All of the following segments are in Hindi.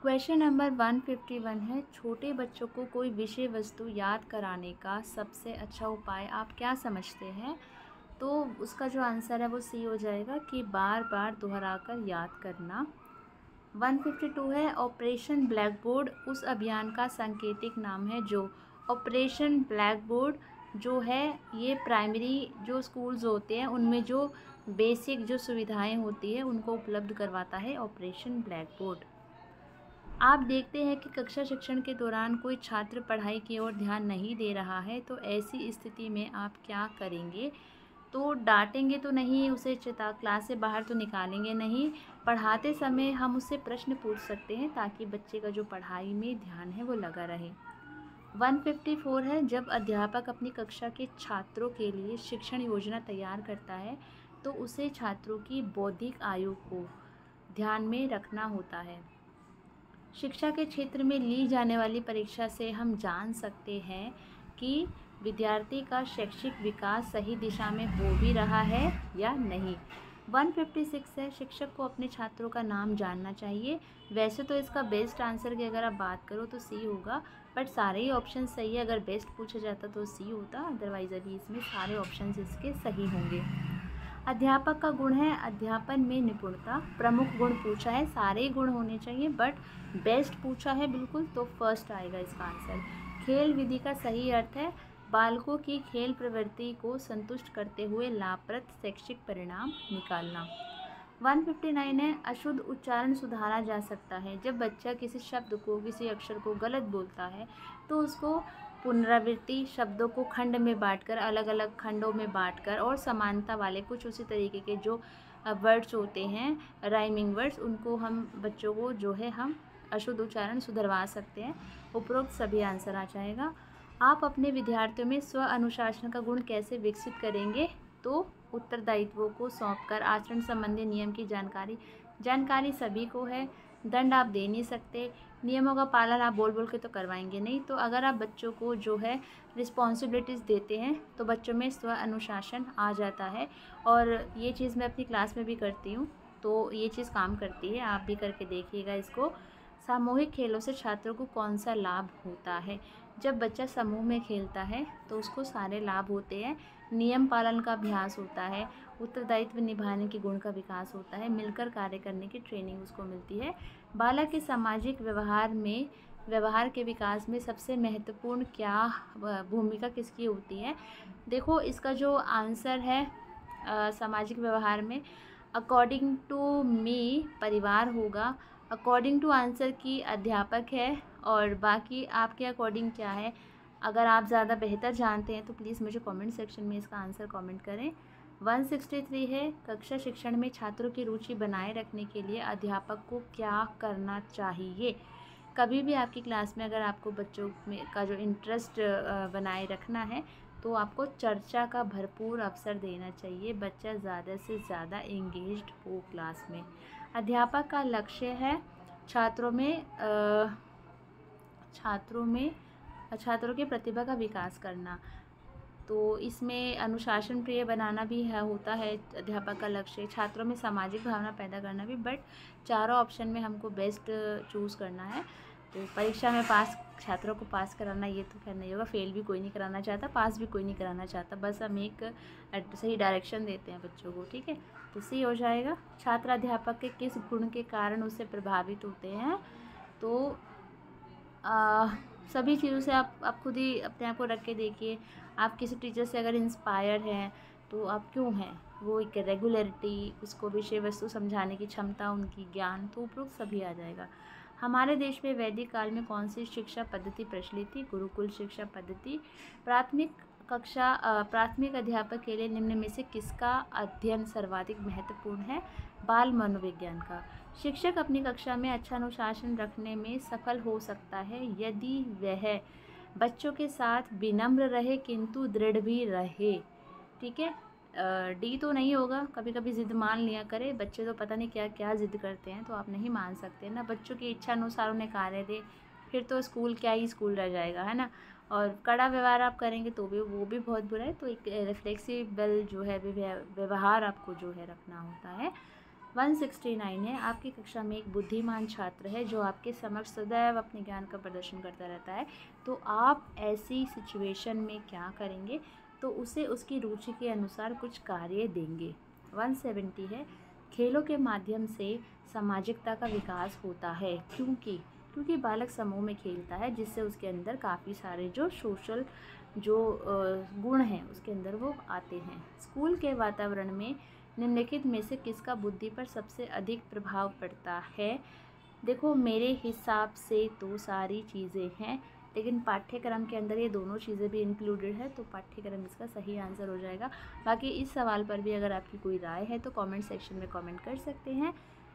क्वेश्चन नंबर 151 है, छोटे बच्चों को कोई विषय वस्तु याद कराने का सबसे अच्छा उपाय आप क्या समझते हैं? तो उसका जो आंसर है वो सी हो जाएगा कि बार बार दोहराकर याद करना। 152 है, ऑपरेशन ब्लैक बोर्ड उस अभियान का सांकेतिक नाम है जो। ऑपरेशन ब्लैक बोर्ड जो है ये प्राइमरी जो स्कूल्स होते हैं उनमें जो बेसिक जो सुविधाएं होती है उनको उपलब्ध करवाता है ऑपरेशन ब्लैक बोर्ड। आप देखते हैं कि कक्षा शिक्षण के दौरान कोई छात्र पढ़ाई की ओर ध्यान नहीं दे रहा है, तो ऐसी स्थिति में आप क्या करेंगे? तो डांटेंगे तो नहीं, उसे क्लास से बाहर तो निकालेंगे नहीं। पढ़ाते समय हम उससे प्रश्न पूछ सकते हैं ताकि बच्चे का जो पढ़ाई में ध्यान है वो लगा रहे। 154 है, जब अध्यापक अपनी कक्षा के छात्रों के लिए शिक्षण योजना तैयार करता है तो उसे छात्रों की बौद्धिक आयु को ध्यान में रखना होता है। शिक्षा के क्षेत्र में ली जाने वाली परीक्षा से हम जान सकते हैं कि विद्यार्थी का शैक्षिक विकास सही दिशा में हो भी रहा है या नहीं। 156 है, शिक्षक को अपने छात्रों का नाम जानना चाहिए। वैसे तो इसका बेस्ट आंसर की अगर आप बात करो तो सी होगा, बट सारे ही ऑप्शन सही है। अगर बेस्ट पूछा जाता तो सी होता, अदरवाइज़ अभी इसमें सारे ऑप्शन इसके सही होंगे। अध्यापक का गुण है अध्यापन में निपुणता। प्रमुख गुण पूछा है, सारे गुण होने चाहिए, बट बेस्ट पूछा है बिल्कुल तो फर्स्ट आएगा इसका आंसर। खेल विधि का सही अर्थ है बालकों की खेल प्रवृत्ति को संतुष्ट करते हुए लाभप्रद शैक्षिक परिणाम निकालना। 159 है, अशुद्ध उच्चारण सुधारा जा सकता है। जब बच्चा किसी शब्द को किसी अक्षर को गलत बोलता है तो उसको पुनरावृत्ति शब्दों को खंड में बांटकर अलग अलग खंडों में बांटकर और समानता वाले कुछ उसी तरीके के जो वर्ड्स होते हैं राइमिंग वर्ड्स उनको हम बच्चों को जो है हम अशुद्ध उच्चारण सुधरवा सकते हैं। उपरोक्त सभी आंसर आ जाएगा। आप अपने विद्यार्थियों में स्व अनुशासन का गुण कैसे विकसित करेंगे? तो उत्तरदायित्वों को सौंपकर आचरण संबंधी नियम की जानकारी सभी को है। दंड आप दे नहीं सकते, नियमों का पालन आप बोल बोल के तो करवाएंगे नहीं। तो अगर आप बच्चों को जो है रिस्पॉन्सिबिलिटीज़ देते हैं तो बच्चों में स्व अनुशासन आ जाता है। और ये चीज़ मैं अपनी क्लास में भी करती हूँ, तो ये चीज़ काम करती है, आप भी करके देखिएगा इसको। सामूहिक खेलों से छात्रों को कौन सा लाभ होता है? जब बच्चा समूह में खेलता है तो उसको सारे लाभ होते हैं। नियम पालन का अभ्यास होता है, उत्तरदायित्व निभाने के गुण का विकास होता है, मिलकर कार्य करने की ट्रेनिंग उसको मिलती है। बालक के सामाजिक व्यवहार के विकास में सबसे महत्वपूर्ण क्या भूमिका किसकी होती है? देखो इसका जो आंसर है सामाजिक व्यवहार में अकॉर्डिंग टू मी परिवार होगा, अकॉर्डिंग टू आंसर की अध्यापक है, और बाकी आपके अकॉर्डिंग क्या है? अगर आप ज़्यादा बेहतर जानते हैं तो प्लीज़ मुझे कमेंट सेक्शन में इसका आंसर कमेंट करें। 163 है, कक्षा शिक्षण में छात्रों की रुचि बनाए रखने के लिए अध्यापक को क्या करना चाहिए? कभी भी आपकी क्लास में अगर आपको बच्चों में का जो इंटरेस्ट बनाए रखना है तो आपको चर्चा का भरपूर अवसर देना चाहिए, बच्चा ज़्यादा से ज़्यादा एंगेज्ड हो क्लास में। अध्यापक का लक्ष्य है छात्रों की प्रतिभा का विकास करना। तो इसमें अनुशासन प्रिय बनाना भी है होता है अध्यापक का लक्ष्य, छात्रों में सामाजिक भावना पैदा करना भी, बट चारों ऑप्शन में हमको बेस्ट चूज़ करना है। तो परीक्षा में छात्रों को पास कराना ये तो खैर नहीं होगा, फेल भी कोई नहीं कराना चाहता, पास भी कोई नहीं कराना चाहता, बस हम एक सही डायरेक्शन देते हैं बच्चों को, ठीक है। तो सी हो जाएगा। छात्र अध्यापक के किस गुण के कारण उससे प्रभावित होते हैं? तो सभी चीज़ों से आप खुद ही अपने आप को रख के देखिए। आप किसी टीचर से अगर इंस्पायर हैं तो आप क्यों हैं? वो एक रेगुलरिटी, उसको विषय वस्तु समझाने की क्षमता, उनकी ज्ञान, तो उपरोक्त सभी आ जाएगा। हमारे देश में वैदिक काल में कौन सी शिक्षा पद्धति प्रचलित थी? गुरुकुल शिक्षा पद्धति। प्राथमिक अध्यापक के लिए निम्न में से किसका अध्ययन सर्वाधिक महत्वपूर्ण है? बाल मनोविज्ञान का। शिक्षक अपनी कक्षा में अच्छा अनुशासन रखने में सफल हो सकता है यदि वह बच्चों के साथ विनम्र रहे किंतु दृढ़ भी रहे, ठीक है। डी तो नहीं होगा, कभी कभी ज़िद मान लिया करे, बच्चे तो पता नहीं क्या क्या ज़िद करते हैं, तो आप नहीं मान सकते ना। बच्चों की इच्छा अनुसार उन्हें कार्य दे, फिर तो स्कूल क्या ही स्कूल रह जाएगा, है ना। और कड़ा व्यवहार आप करेंगे तो भी वो भी बहुत बुरा है। तो एक रिफ्लेक्सिबल जो है व्यवहार आपको जो है रखना होता है। 169 है, आपकी कक्षा में एक बुद्धिमान छात्र है जो आपके समक्ष सदैव अपने ज्ञान का प्रदर्शन करता रहता है, तो आप ऐसी सिचुएशन में क्या करेंगे? तो उसे उसकी रुचि के अनुसार कुछ कार्य देंगे। 170 है, खेलों के माध्यम से सामाजिकता का विकास होता है, क्योंकि बालक समूह में खेलता है, जिससे उसके अंदर काफ़ी सारे जो सोशल जो गुण हैं उसके अंदर वो आते हैं। स्कूल के वातावरण में निम्नलिखित में से किसका बुद्धि पर सबसे अधिक प्रभाव पड़ता है? देखो, मेरे हिसाब से तो सारी चीज़ें हैं, लेकिन पाठ्यक्रम के अंदर ये दोनों चीज़ें भी इंक्लूडेड है, तो पाठ्यक्रम इसका सही आंसर हो जाएगा। बाकी इस सवाल पर भी अगर आपकी कोई राय है तो कमेंट सेक्शन में कमेंट कर सकते हैं।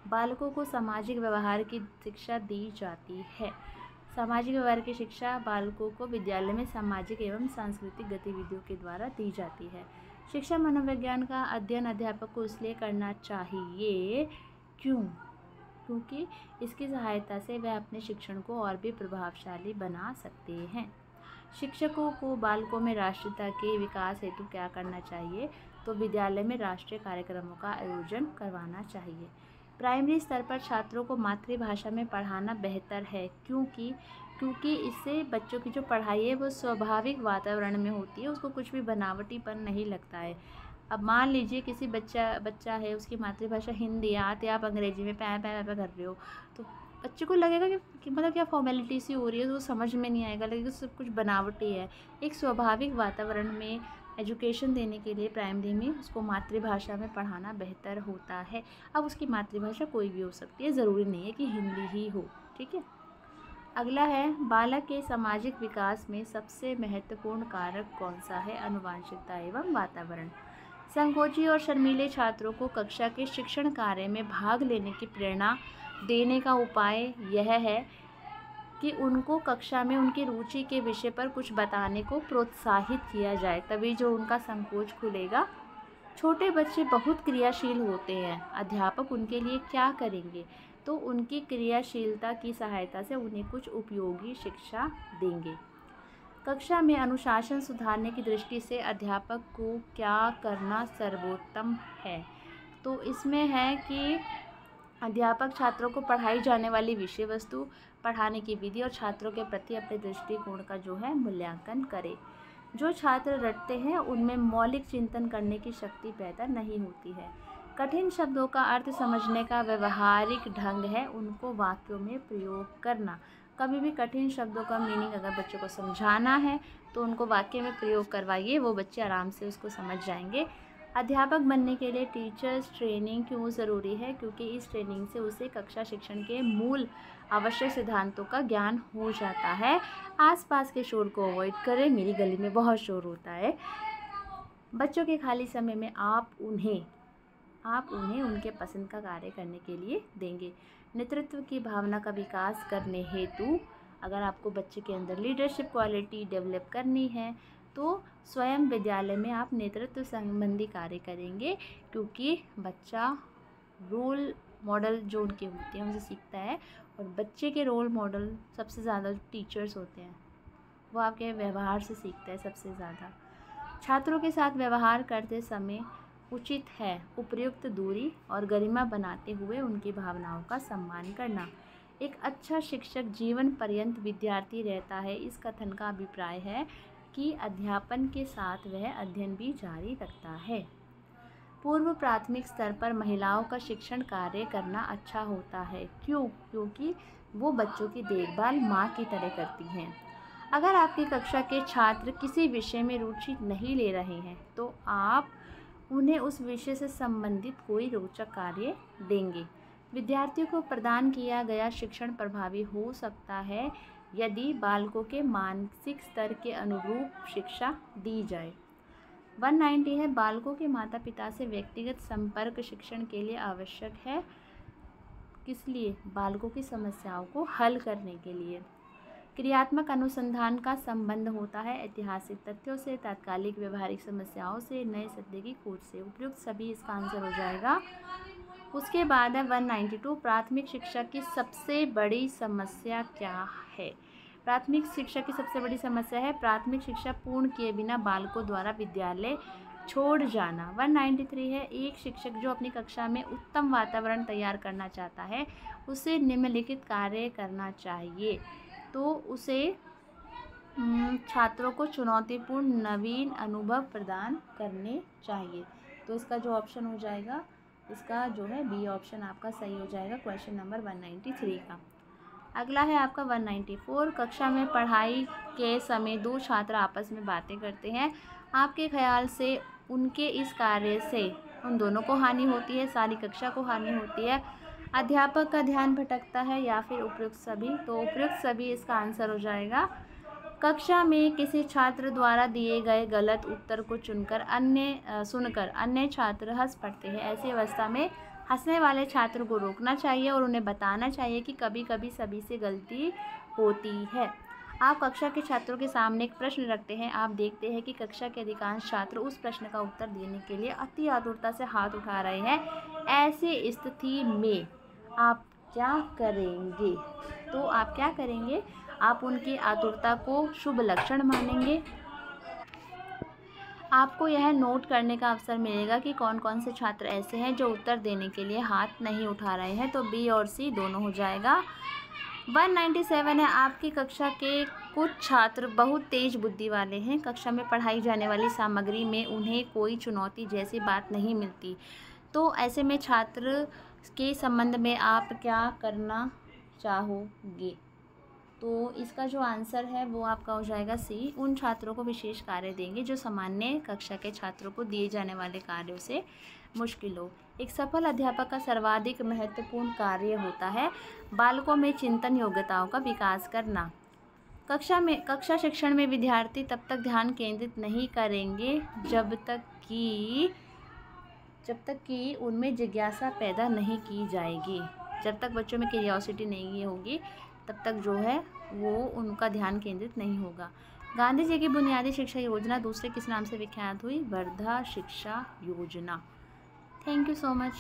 बालकों को सामाजिक व्यवहार की शिक्षा दी जाती है। सामाजिक व्यवहार की शिक्षा बालकों को विद्यालय में सामाजिक एवं सांस्कृतिक गतिविधियों के द्वारा दी जाती है। शिक्षा मनोविज्ञान का अध्ययन अध्यापक को इसलिए करना चाहिए क्योंकि इसकी सहायता से वह अपने शिक्षण को और भी प्रभावशाली बना सकते हैं। शिक्षकों को बालकों में राष्ट्रीयता के विकास हेतु क्या करना चाहिए? तो विद्यालय में राष्ट्रीय कार्यक्रमों का आयोजन करवाना चाहिए। प्राइमरी स्तर पर छात्रों को मातृभाषा में पढ़ाना बेहतर है, क्योंकि इससे बच्चों की जो पढ़ाई है वो स्वाभाविक वातावरण में होती है, उसको कुछ भी बनावटीपन नहीं लगता है। अब मान लीजिए किसी बच्चा है, उसकी मातृभाषा हिंदी है, आते आप अंग्रेजी में पै कर रहे हो, तो बच्चे को लगेगा कि मतलब क्या फॉर्मेलिटी सी हो रही है, तो वो समझ में नहीं आएगा, लगेगा सब कुछ बनावटी है। एक स्वाभाविक वातावरण में एजुकेशन देने के लिए प्राइमरी में उसको मातृभाषा में पढ़ाना बेहतर होता है। अब उसकी मातृभाषा कोई भी हो सकती है, ज़रूरी नहीं है कि हिंदी ही हो, ठीक है। अगला है, बालक के सामाजिक विकास में सबसे महत्वपूर्ण कारक कौन सा है? आनुवंशिकता एवं वातावरण। संकोची और शर्मीले छात्रों को कक्षा के शिक्षण कार्य में भाग लेने की प्रेरणा देने का उपाय यह है कि उनको कक्षा में उनकी रुचि के विषय पर कुछ बताने को प्रोत्साहित किया जाए, तभी जो उनका संकोच खुलेगा। छोटे बच्चे बहुत क्रियाशील होते हैं, अध्यापक उनके लिए क्या करेंगे? तो उनकी क्रियाशीलता की सहायता से उन्हें कुछ उपयोगी शिक्षा देंगे। कक्षा में अनुशासन सुधारने की दृष्टि से अध्यापक को क्या करना सर्वोत्तम है? तो इसमें है कि अध्यापक छात्रों को पढ़ाई जाने वाली विषय वस्तु, पढ़ाने की विधि और छात्रों के प्रति अपने दृष्टिकोण का जो है मूल्यांकन करे। जो छात्र रटते हैं उनमें मौलिक चिंतन करने की शक्ति पैदा नहीं होती है। कठिन शब्दों का अर्थ समझने का व्यवहारिक ढंग है उनको वाक्यों में प्रयोग करना। कभी भी कठिन शब्दों का मीनिंग अगर बच्चों को समझाना है तो उनको वाक्य में प्रयोग करवाइए, वो बच्चे आराम से उसको समझ जाएंगे। अध्यापक बनने के लिए टीचर्स ट्रेनिंग क्यों ज़रूरी है? क्योंकि इस ट्रेनिंग से उसे कक्षा शिक्षण के मूल आवश्यक सिद्धांतों का ज्ञान हो जाता है। आसपास के शोर को अवॉइड करें, मेरी गली में बहुत शोर होता है। बच्चों के खाली समय में आप उन्हें उनके पसंद का कार्य करने के लिए देंगे। नेतृत्व की भावना का विकास करने हेतु अगर आपको बच्चे के अंदर लीडरशिप क्वालिटी डेवलप करनी है तो स्वयं विद्यालय में आप नेतृत्व संबंधी कार्य करेंगे, क्योंकि बच्चा रोल मॉडल जो उनके होते हैं उनसे सीखता है, और बच्चे के रोल मॉडल सबसे ज़्यादा जो टीचर्स होते हैं वो आपके व्यवहार से सीखता है सबसे ज़्यादा। छात्रों के साथ व्यवहार करते समय उचित है उपयुक्त दूरी और गरिमा बनाते हुए उनकी भावनाओं का सम्मान करना। एक अच्छा शिक्षक जीवन पर्यंत विद्यार्थी रहता है। इस कथन का अभिप्राय है कि अध्यापन के साथ वह अध्ययन भी जारी रखता है। पूर्व प्राथमिक स्तर पर महिलाओं का शिक्षण कार्य करना अच्छा होता है। क्योंकि वो बच्चों की देखभाल माँ की तरह करती हैं। अगर आपकी कक्षा के छात्र किसी विषय में रुचि नहीं ले रहे हैं तो आप उन्हें उस विषय से संबंधित कोई रोचक कार्य देंगे। विद्यार्थियों को प्रदान किया गया शिक्षण प्रभावी हो सकता है यदि बालकों के मानसिक स्तर के अनुरूप शिक्षा दी जाए। 190 है, बालकों के माता पिता से व्यक्तिगत संपर्क शिक्षण के लिए आवश्यक है। किस लिए? बालकों की समस्याओं को हल करने के लिए। क्रियात्मक अनुसंधान का संबंध होता है ऐतिहासिक तथ्यों से, तात्कालिक व्यवहारिक समस्याओं से, नए सत्य की खोज से। उपयुक्त सभी इसका आंसर हो जाएगा। उसके बाद है 192, प्राथमिक शिक्षा की सबसे बड़ी समस्या क्या है? प्राथमिक शिक्षा की सबसे बड़ी समस्या है प्राथमिक शिक्षा पूर्ण किए बिना बालकों द्वारा विद्यालय छोड़ जाना। 193 है, एक शिक्षक जो अपनी कक्षा में उत्तम वातावरण तैयार करना चाहता है उसे निम्नलिखित कार्य करना चाहिए। तो उसे छात्रों को चुनौतीपूर्ण नवीन अनुभव प्रदान करने चाहिए। तो इसका जो ऑप्शन हो जाएगा, इसका जो है बी ऑप्शन आपका सही हो जाएगा क्वेश्चन नंबर 193 का। अगला है आपका 194, कक्षा में पढ़ाई के समय दो छात्र आपस में बातें करते हैं। आपके ख्याल से उनके इस कार्य से उन दोनों को हानि होती है, सारी कक्षा को हानि होती है, अध्यापक का ध्यान भटकता है, या फिर उपयुक्त सभी? तो उपयुक्त सभी इसका आंसर हो जाएगा। कक्षा में किसी छात्र द्वारा दिए गए गलत उत्तर को सुनकर अन्य छात्र हंस पड़ते हैं। ऐसी अवस्था में हंसने वाले छात्र को रोकना चाहिए और उन्हें बताना चाहिए कि कभी कभी सभी से गलती होती है। आप कक्षा के छात्रों के सामने एक प्रश्न रखते हैं। आप देखते हैं कि कक्षा के अधिकांश छात्र उस प्रश्न का उत्तर देने के लिए अति आतुरता से हाथ उठा रहे हैं। ऐसी स्थिति में आप क्या करेंगे? तो आप क्या करेंगे? आप उनकी आतुरता को शुभ लक्षण मानेंगे। आपको यह नोट करने का अवसर मिलेगा कि कौन कौन से छात्र ऐसे हैं जो उत्तर देने के लिए हाथ नहीं उठा रहे हैं। तो बी और सी दोनों हो जाएगा। 197 है, आपकी कक्षा के कुछ छात्र बहुत तेज बुद्धि वाले हैं। कक्षा में पढ़ाई जाने वाली सामग्री में उन्हें कोई चुनौती जैसी बात नहीं मिलती। तो ऐसे में छात्र के संबंध में आप क्या करना चाहोगे? तो इसका जो आंसर है वो आपका हो जाएगा सी। उन छात्रों को विशेष कार्य देंगे जो सामान्य कक्षा के छात्रों को दिए जाने वाले कार्यों से मुश्किल हो। एक सफल अध्यापक का सर्वाधिक महत्वपूर्ण कार्य होता है बालकों में चिंतन योग्यताओं का विकास करना। कक्षा शिक्षण में विद्यार्थी तब तक ध्यान केंद्रित नहीं करेंगे जब तक कि उनमें जिज्ञासा पैदा नहीं की जाएगी। जब तक बच्चों में क्यूरियोसिटी नहीं होगी तब तक जो है वो उनका ध्यान केंद्रित नहीं होगा। गांधी जी की बुनियादी शिक्षा योजना दूसरे किस नाम से विख्यात हुई? वर्धा शिक्षा योजना। Thank you so much.